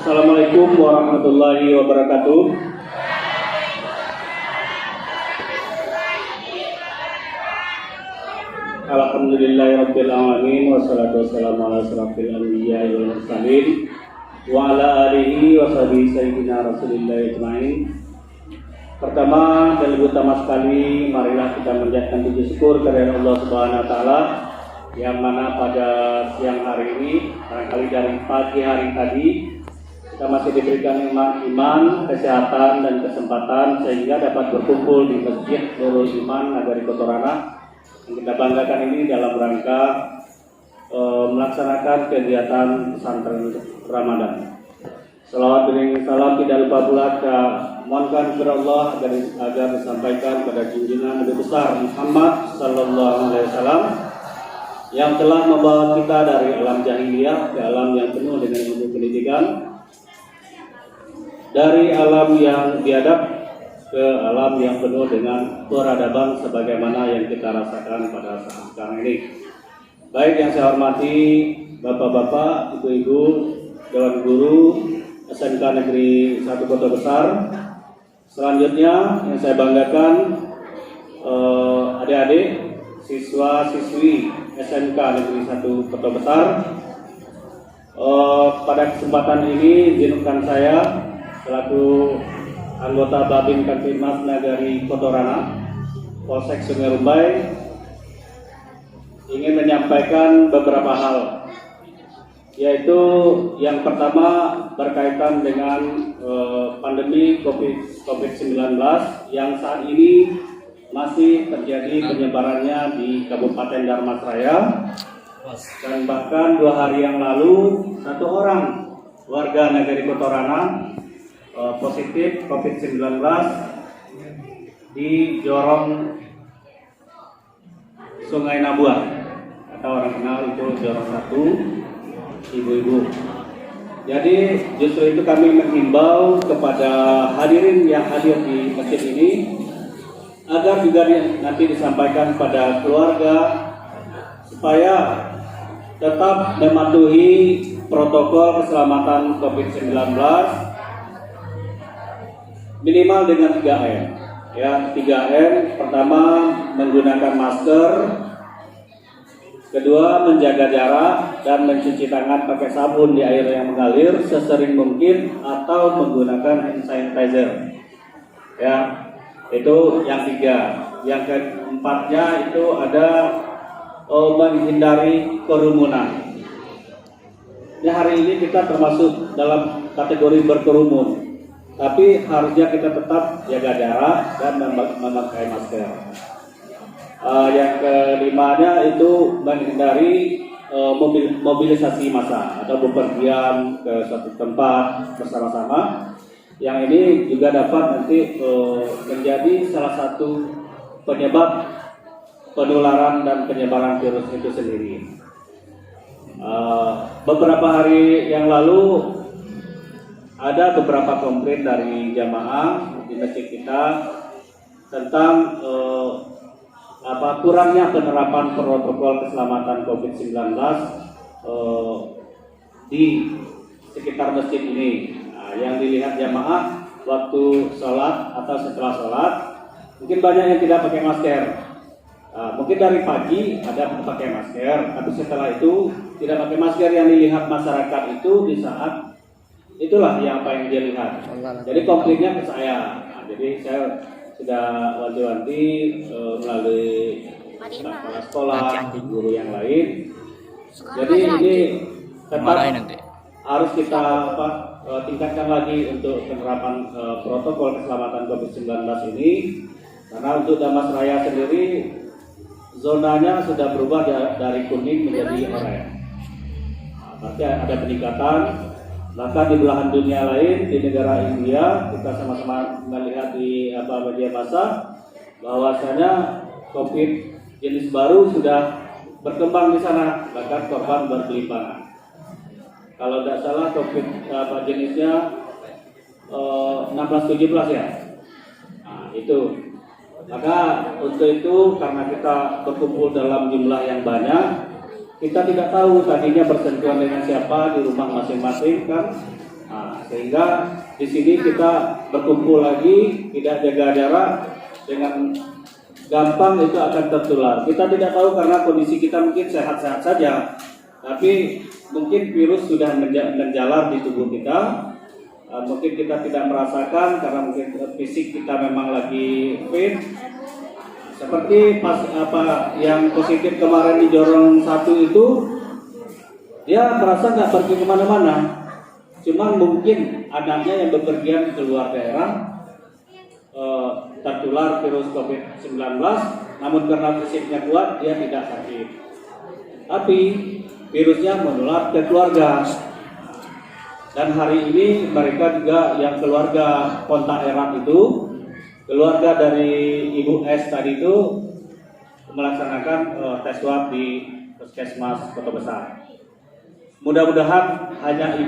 Assalamualaikum warahmatullahi wabarakatuh. Alhamdulillahirabbil alamin wassalatu wassalamu ala asyrafil anbiya'i wal mursalin wa ala alihi wa sahbihi sayyidina Rasulillah ajmain. Pertama dan lebih utama sekali, marilah kita menjadikan puji syukur kepada Allah Subhanahu wa taala yang mana pada siang hari ini, barangkali dari pagi hari tadi, kita masih diberikan iman, kesehatan dan kesempatan sehingga dapat berkumpul di Masjid Nurul Iman Nagari Kotorana yang kita banggakan ini dalam rangka melaksanakan kegiatan pesantren Ramadan. Salawat dan salam tidak lupa pula kita mohonkan kepada Allah agar disampaikan pada junjungan Nabi besar Muhammad sallallahu alaihi wasallam yang telah membawa kita dari alam jahiliyah ke alam yang penuh dengan ilmu pendidikan, dari alam yang biadab ke alam yang penuh dengan peradaban sebagaimana yang kita rasakan pada saat sekarang ini. Baik yang saya hormati Bapak-bapak, Ibu-ibu, Dewan Guru SMK Negeri 1 Kota Besar. Selanjutnya yang saya banggakan adik-adik siswa-siswi SMK Negeri 1 Kota Besar. Pada kesempatan ini izinkan saya selaku anggota Babin Kamtibmas Nagari Kotorana Polsek Sungai Rumbai ingin menyampaikan beberapa hal, yaitu yang pertama berkaitan dengan pandemi COVID-19 yang saat ini masih terjadi penyebarannya di Kabupaten Darmasraya, dan bahkan 2 hari yang lalu 1 orang warga Nagari Kotorana positif COVID-19 di Jorong Sungai Nabuah, atau orang kenal itu Jorong 1, ibu-ibu. Jadi justru itu kami menghimbau kepada hadirin yang hadir di masjid ini agar juga nanti disampaikan pada keluarga supaya tetap mematuhi protokol keselamatan COVID-19 minimal dengan 3M. Ya, 3M. Pertama, menggunakan masker. Kedua, menjaga jarak dan mencuci tangan pakai sabun di air yang mengalir sesering mungkin atau menggunakan hand sanitizer. Ya, itu yang 3. Yang keempatnya itu ada menghindari kerumunan. Ya, hari ini kita termasuk dalam kategori berkerumun, tapi harusnya kita tetap jaga jarak dan memakai masker. Yang kelimanya itu menghindari mobilisasi massa atau bepergian ke suatu tempat bersama-sama. Yang ini juga dapat nanti menjadi salah satu penyebab penularan dan penyebaran virus itu sendiri. Beberapa hari yang lalu ada beberapa komplain dari jamaah di masjid kita tentang kurangnya penerapan protokol keselamatan COVID-19 di sekitar masjid ini. Yang dilihat jamaah waktu sholat atau setelah sholat, mungkin banyak yang tidak pakai masker. Mungkin dari pagi ada pakai masker, tapi setelah itu tidak pakai masker. Yang dilihat masyarakat itu di saat itulah yang apa yang dia lihat. Jadi komplainnya ke saya. Jadi saya sudah wanti-wanti melalui kepala sekolah, guru yang lain. Jadi ini tetap harus kita tingkatkan lagi untuk penerapan protokol keselamatan COVID-19 ini, karena untuk Darmasraya sendiri zonanya sudah berubah dari kuning menjadi oranye. Berarti ada peningkatan. Bahkan di belahan dunia lain, di negara India, kita sama-sama melihat di media massa bahwasanya COVID jenis baru sudah berkembang di sana, bahkan korban bergelimpangan. Kalau tidak salah COVID jenisnya 16-17 ya. Nah, itu. Maka untuk itu karena kita berkumpul dalam jumlah yang banyak, kita tidak tahu tadinya bersentuhan dengan siapa di rumah masing-masing kan. Nah, sehingga di sini kita berkumpul lagi, tidak jaga jarak, dengan gampang itu akan tertular. Kita tidak tahu karena kondisi kita mungkin sehat-sehat saja, tapi mungkin virus sudah menjalar di tubuh kita. Mungkin kita tidak merasakan karena mungkin fisik kita memang lagi fit. Seperti pas yang positif kemarin di Jorong 1 itu, dia merasa nggak pergi kemana-mana. Cuman mungkin anaknya yang bepergian keluar daerah tertular virus COVID-19, namun karena fisiknya kuat dia tidak sakit. Tapi virusnya menular ke keluarga. Dan hari ini mereka juga yang keluarga kontak erat itu, keluarga dari Ibu S tadi itu melaksanakan tes swab di Puskesmas Kota Besar. Mudah-mudahan hanya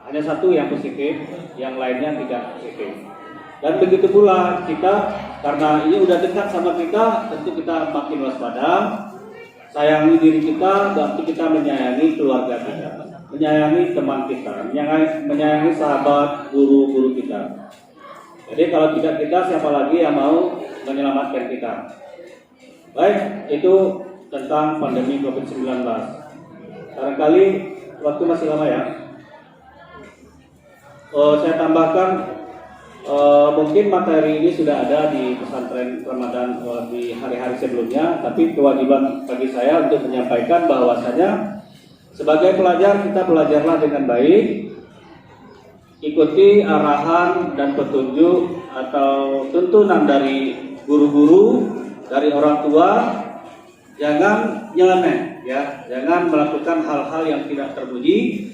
hanya satu yang positif, yang lainnya tidak positif. Dan begitu pula kita, karena ini udah dekat sama kita, tentu kita makin waspada, sayangi diri kita, berarti kita menyayangi keluarga kita, menyayangi teman kita, menyayangi sahabat, guru-guru kita. Jadi kalau tidak kita, siapa lagi yang mau menyelamatkan kita? Baik, itu tentang pandemi COVID-19. Barangkali waktu masih lama ya. Saya tambahkan, mungkin materi ini sudah ada di pesantren Ramadan di hari-hari sebelumnya, tapi kewajiban bagi saya untuk menyampaikan bahwasanya sebagai pelajar kita belajarlah dengan baik, ikuti arahan dan petunjuk atau tuntunan dari guru-guru, dari orang tua, jangan nyeleneh ya, jangan melakukan hal-hal yang tidak terpuji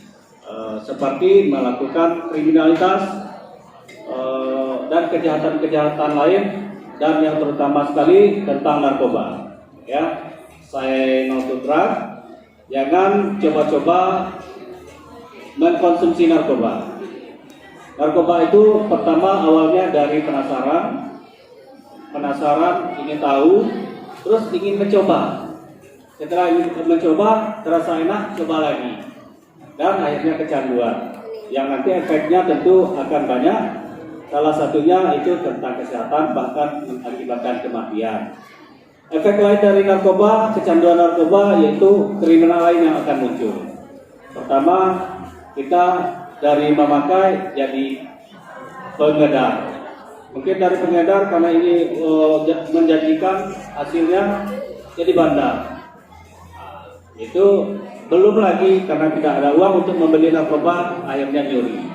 seperti melakukan kriminalitas dan kejahatan-kejahatan lain, dan yang terutama sekali tentang narkoba. Ya, saya drug, jangan coba-coba mengkonsumsi narkoba. Narkoba itu pertama awalnya dari penasaran, ingin tahu, terus ingin mencoba. Setelah ingin mencoba, terasa enak, coba lagi, dan akhirnya kecanduan. Yang nanti efeknya tentu akan banyak. Salah satunya itu tentang kesehatan, bahkan mengakibatkan kematian. Efek lain dari narkoba, kecanduan narkoba, yaitu kriminal lain yang akan muncul. Pertama, kita dari memakai jadi pengedar. Mungkin dari pengedar karena ini menjanjikan, hasilnya jadi bandar. Itu belum lagi karena tidak ada uang untuk membeli narkoba, akhirnya nyuri.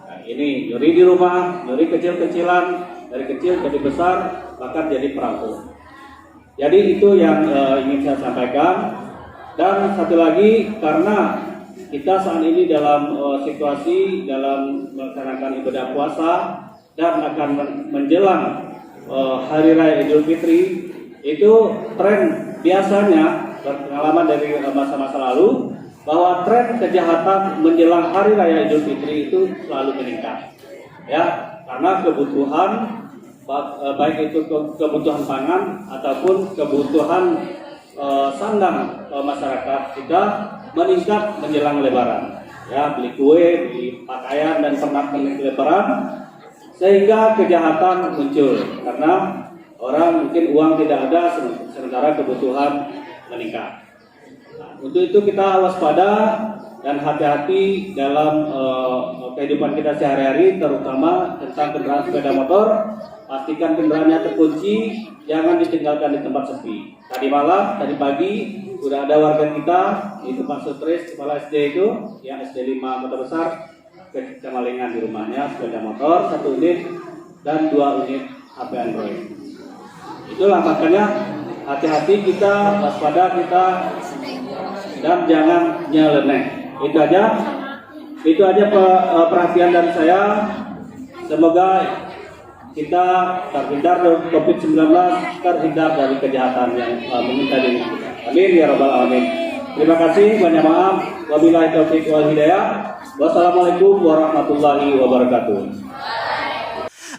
Nah, ini nyuri di rumah, nyuri kecil-kecilan, dari kecil jadi besar, bahkan jadi perampok. Jadi itu yang ingin saya sampaikan. Dan satu lagi, karena kita saat ini dalam situasi dalam melaksanakan ibadah puasa dan akan menjelang Hari Raya Idul Fitri, itu tren biasanya berpengalaman dari masa-masa lalu bahwa tren kejahatan menjelang Hari Raya Idul Fitri itu selalu meningkat. Ya, karena kebutuhan baik itu kebutuhan pangan ataupun kebutuhan sandang masyarakat kita meningkat menjelang Lebaran. Ya, beli kue, beli pakaian dan pernak-pernik Lebaran, sehingga kejahatan muncul karena orang mungkin uang tidak ada sementara kebutuhan meningkat. Nah, untuk itu kita waspada dan hati-hati dalam kehidupan kita sehari-hari, terutama tentang kendaraan sepeda motor. Pastikan kendaraannya terkunci, jangan ditinggalkan di tempat sepi. Tadi malam, tadi pagi sudah ada warga kita, itu Pak Sutris, kepala SD itu, yang SD 5 Kota Besar, kemalingan di rumahnya sepeda motor 1 unit dan 2 unit HP Android. Itulah makanya hati-hati kita, waspada kita, dan jangan nyeleneh. Itu aja perhatian dari saya. Semoga kita terhindar dari COVID-19, terhindar dari kejahatan yang meminta diri kita. Amin ya rabbal alamin. Terima kasih, banyak maaf. Wabillahi taufiq wal hidayah. Wassalamualaikum warahmatullahi wabarakatuh.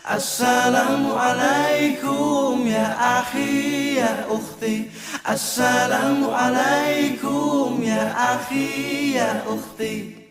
Assalamualaikum ya akhi ya ukhti. Assalamualaikum ya akhi ya ukhti.